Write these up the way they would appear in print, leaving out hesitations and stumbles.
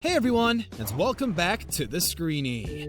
Hey everyone, and welcome back to The Screeny.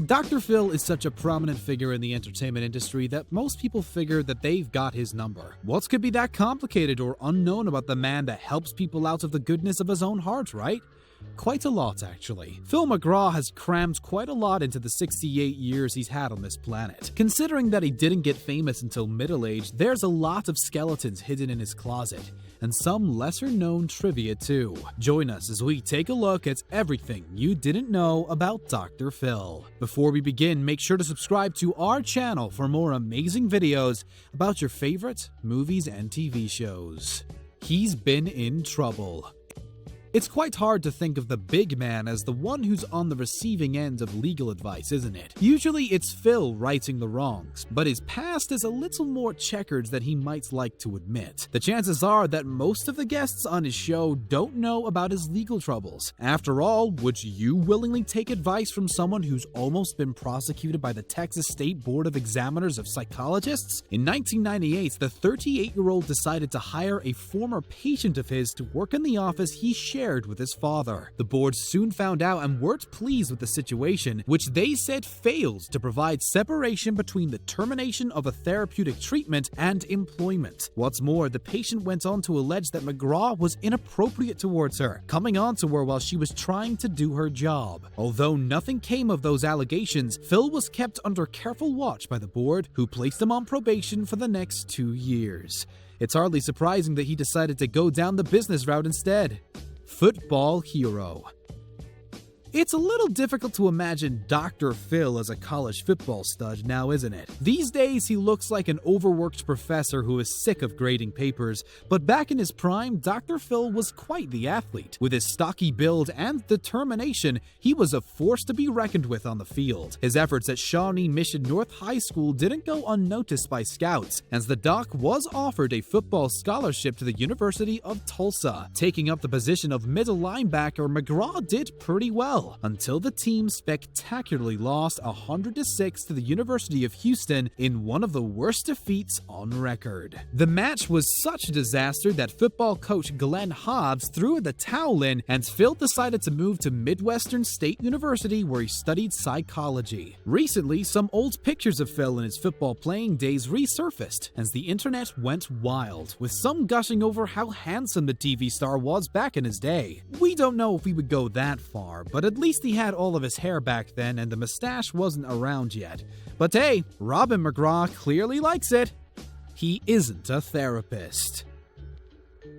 Dr. Phil is such a prominent figure in the entertainment industry that most people figure that they've got his number. What could be that complicated or unknown about the man that helps people out of the goodness of his own heart, right? Quite a lot, actually. Phil McGraw has crammed quite a lot into the 68 years he's had on this planet. Considering that he didn't get famous until middle age, there's a lot of skeletons hidden in his closet, and some lesser-known trivia too. Join us as we take a look at everything you didn't know about Dr. Phil. Before we begin, make sure to subscribe to our channel for more amazing videos about your favorite movies and TV shows. He's been in trouble. It's quite hard to think of the big man as the one who's on the receiving end of legal advice, isn't it? Usually it's Phil righting the wrongs, but his past is a little more checkered than he might like to admit. The chances are that most of the guests on his show don't know about his legal troubles. After all, would you willingly take advice from someone who's almost been prosecuted by the Texas State Board of Examiners of Psychologists? In 1998, the 38-year-old decided to hire a former patient of his to work in the office he shared with his father. The board soon found out and weren't pleased with the situation, which they said failed to provide separation between the termination of a therapeutic treatment and employment. What's more, the patient went on to allege that McGraw was inappropriate towards her, coming on to her while she was trying to do her job. Although nothing came of those allegations, Phil was kept under careful watch by the board, who placed him on probation for the next 2 years. It's hardly surprising that he decided to go down the business route instead. Football hero. It's a little difficult to imagine Dr. Phil as a college football stud now, isn't it? These days, he looks like an overworked professor who is sick of grading papers, but back in his prime, Dr. Phil was quite the athlete. With his stocky build and determination, he was a force to be reckoned with on the field. His efforts at Shawnee Mission North High School didn't go unnoticed by scouts, as the doc was offered a football scholarship to the University of Tulsa. Taking up the position of middle linebacker, McGraw did pretty well, until the team spectacularly lost 100-6 to the University of Houston in one of the worst defeats on record. The match was such a disaster that football coach Glenn Hobbs threw the towel in, and Phil decided to move to Midwestern State University, where he studied psychology. Recently, some old pictures of Phil in his football playing days resurfaced, as the internet went wild, with some gushing over how handsome the TV star was back in his day. We don't know if we would go that far, but at least he had all of his hair back then and the mustache wasn't around yet. But hey, Robin McGraw clearly likes it. He isn't a therapist.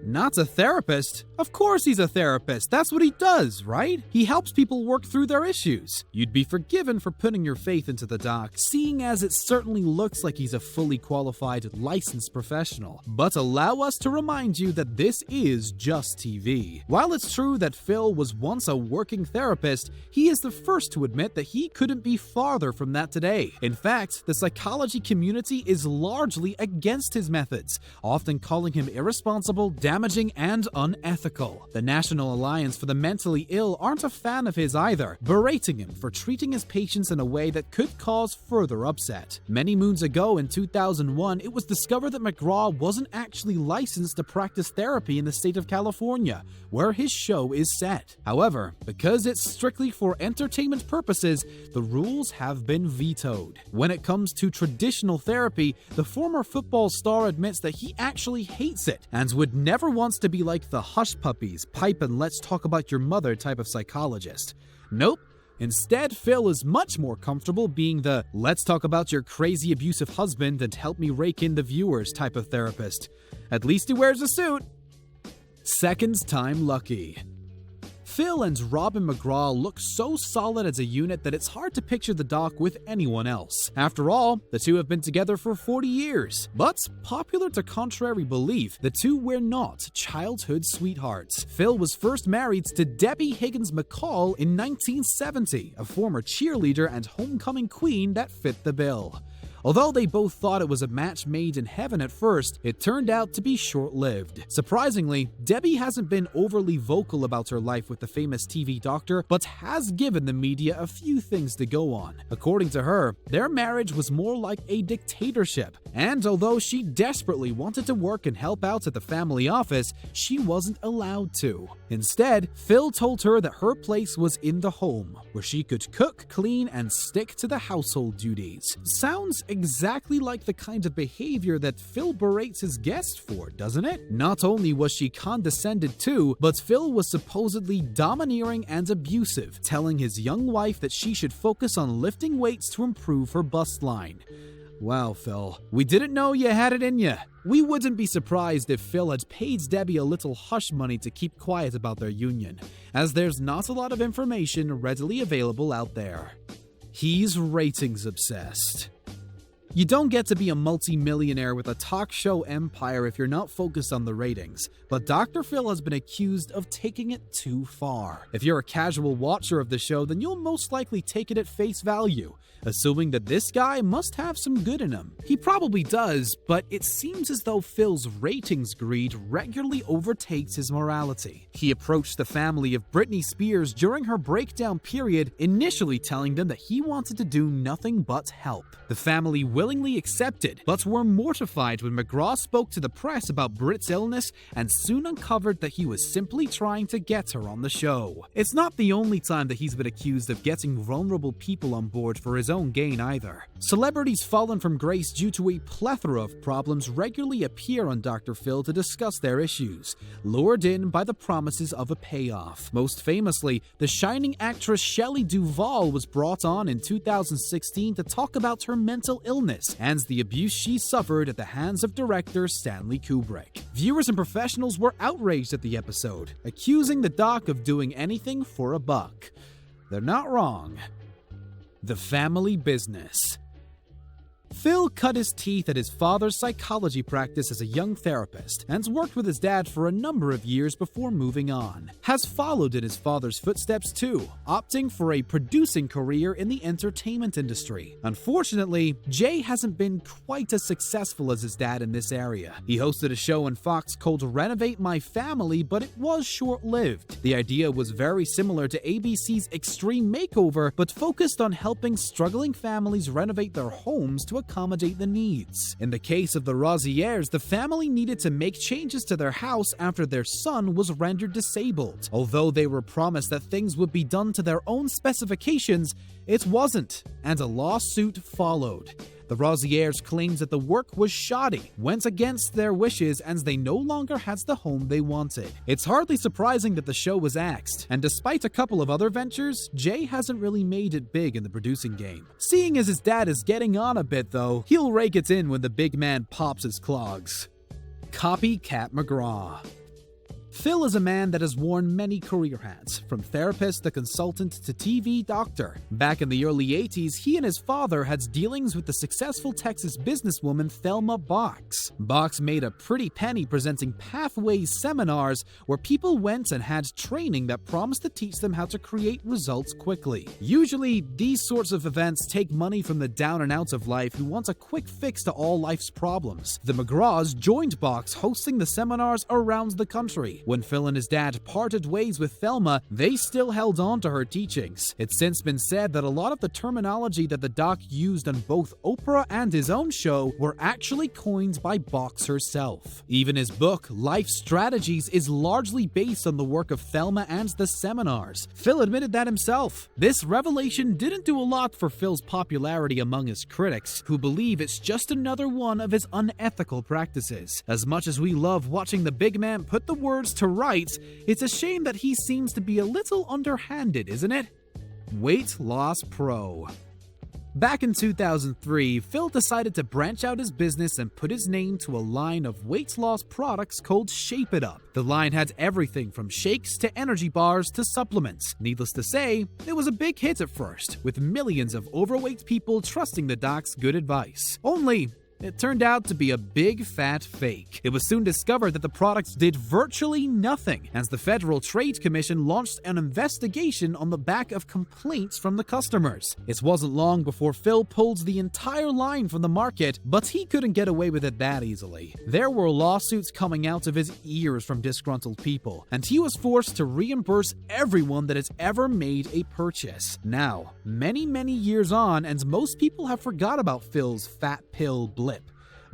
Not a therapist? Of course he's a therapist. That's what he does, right? He helps people work through their issues. You'd be forgiven for putting your faith into the doc, seeing as it certainly looks like he's a fully qualified, licensed professional. But allow us to remind you that this is just TV. While it's true that Phil was once a working therapist, he is the first to admit that he couldn't be farther from that today. In fact, the psychology community is largely against his methods, often calling him irresponsible, damaging, and unethical. The National Alliance for the Mentally Ill aren't a fan of his either, berating him for treating his patients in a way that could cause further upset. Many moons ago in 2001, it was discovered that McGraw wasn't actually licensed to practice therapy in the state of California, where his show is set. However, because it's strictly for entertainment purposes, the rules have been vetoed. When it comes to traditional therapy, the former football star admits that he actually hates it and would never wants to be like the hush puppies, pipe and let's talk about your mother type of psychologist. Nope. Instead, Phil is much more comfortable being the let's talk about your crazy abusive husband and help me rake in the viewers type of therapist. At least he wears a suit. Seconds time lucky. Phil and Robin McGraw look so solid as a unit that it's hard to picture the doc with anyone else. After all, the two have been together for 40 years. But, popular to contrary belief, the two were not childhood sweethearts. Phil was first married to Debbie Higgins McCall in 1970, a former cheerleader and homecoming queen that fit the bill. Although they both thought it was a match made in heaven at first, it turned out to be short-lived. Surprisingly, Debbie hasn't been overly vocal about her life with the famous TV doctor, but has given the media a few things to go on. According to her, their marriage was more like a dictatorship, and although she desperately wanted to work and help out at the family office, she wasn't allowed to. Instead, Phil told her that her place was in the home, where she could cook, clean, and stick to the household duties. Sounds exactly like the kind of behavior that Phil berates his guests for, doesn't it? Not only was she condescended to, but Phil was supposedly domineering and abusive, telling his young wife that she should focus on lifting weights to improve her bust line. Wow, Phil, we didn't know you had it in you. We wouldn't be surprised if Phil had paid Debbie a little hush money to keep quiet about their union, as there's not a lot of information readily available out there. He's ratings obsessed. You don't get to be a multi-millionaire with a talk show empire if you're not focused on the ratings, but Dr. Phil has been accused of taking it too far. If you're a casual watcher of the show, then you'll most likely take it at face value, assuming that this guy must have some good in him. He probably does, but it seems as though Phil's ratings greed regularly overtakes his morality. He approached the family of Britney Spears during her breakdown period, initially telling them that he wanted to do nothing but help. The family willingly accepted, but were mortified when McGraw spoke to the press about Brit's illness and soon uncovered that he was simply trying to get her on the show. It's not the only time that he's been accused of getting vulnerable people on board for his own gain either. Celebrities fallen from grace due to a plethora of problems regularly appear on Dr. Phil to discuss their issues, lured in by the promises of a payoff. Most famously, the shining actress Shelley Duvall was brought on in 2016 to talk about her mental illness and the abuse she suffered at the hands of director Stanley Kubrick. Viewers and professionals were outraged at the episode, accusing the doc of doing anything for a buck. They're not wrong. The family business. Phil cut his teeth at his father's psychology practice as a young therapist and worked with his dad for a number of years before moving on. Has followed in his father's footsteps too, opting for a producing career in the entertainment industry. Unfortunately, Jay hasn't been quite as successful as his dad in this area. He hosted a show on Fox called Renovate My Family, but it was short-lived. The idea was very similar to ABC's Extreme Makeover, but focused on helping struggling families renovate their homes to accommodate the needs. In the case of the Rosiers, the family needed to make changes to their house after their son was rendered disabled. Although they were promised that things would be done to their own specifications, it wasn't, and a lawsuit followed. The Rosiers claimed that the work was shoddy, went against their wishes, and they no longer had the home they wanted. It's hardly surprising that the show was axed, and despite a couple of other ventures, Jay hasn't really made it big in the producing game. Seeing as his dad is getting on a bit though, he'll rake it in when the big man pops his clogs. Copycat McGraw. Phil is a man that has worn many career hats, from therapist to consultant to TV doctor. Back in the early 80s, he and his father had dealings with the successful Texas businesswoman Thelma Box. Box made a pretty penny presenting Pathways seminars where people went and had training that promised to teach them how to create results quickly. Usually, these sorts of events take money from the down and outs of life who want a quick fix to all life's problems. The McGraws joined Box hosting the seminars around the country. When Phil and his dad parted ways with Thelma, they still held on to her teachings. It's since been said that a lot of the terminology that the doc used on both Oprah and his own show were actually coined by Box herself. Even his book, Life Strategies, is largely based on the work of Thelma and the seminars. Phil admitted that himself. This revelation didn't do a lot for Phil's popularity among his critics, who believe it's just another one of his unethical practices. As much as we love watching the big man put the words to rights, it's a shame that he seems to be a little underhanded, isn't it? Weight Loss Pro. Back in 2003, Phil decided to branch out his business and put his name to a line of weight loss products called Shape It Up. The line had everything from shakes to energy bars to supplements. Needless to say, it was a big hit at first, with millions of overweight people trusting the doc's good advice. Only, It turned out to be a big fat fake. It was soon discovered that the products did virtually nothing, as the Federal Trade Commission launched an investigation on the back of complaints from the customers. It wasn't long before Phil pulled the entire line from the market, but he couldn't get away with it that easily. There were lawsuits coming out of his ears from disgruntled people, and he was forced to reimburse everyone that has ever made a purchase. Now, many years on, and most people have forgot about Phil's fat pill blip.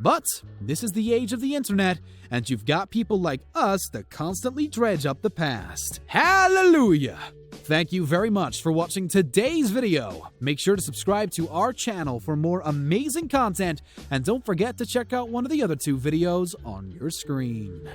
But this is the age of the internet, and you've got people like us that constantly dredge up the past. Hallelujah! Thank you very much for watching today's video. Make sure to subscribe to our channel for more amazing content, and don't forget to check out one of the other 2 videos on your screen.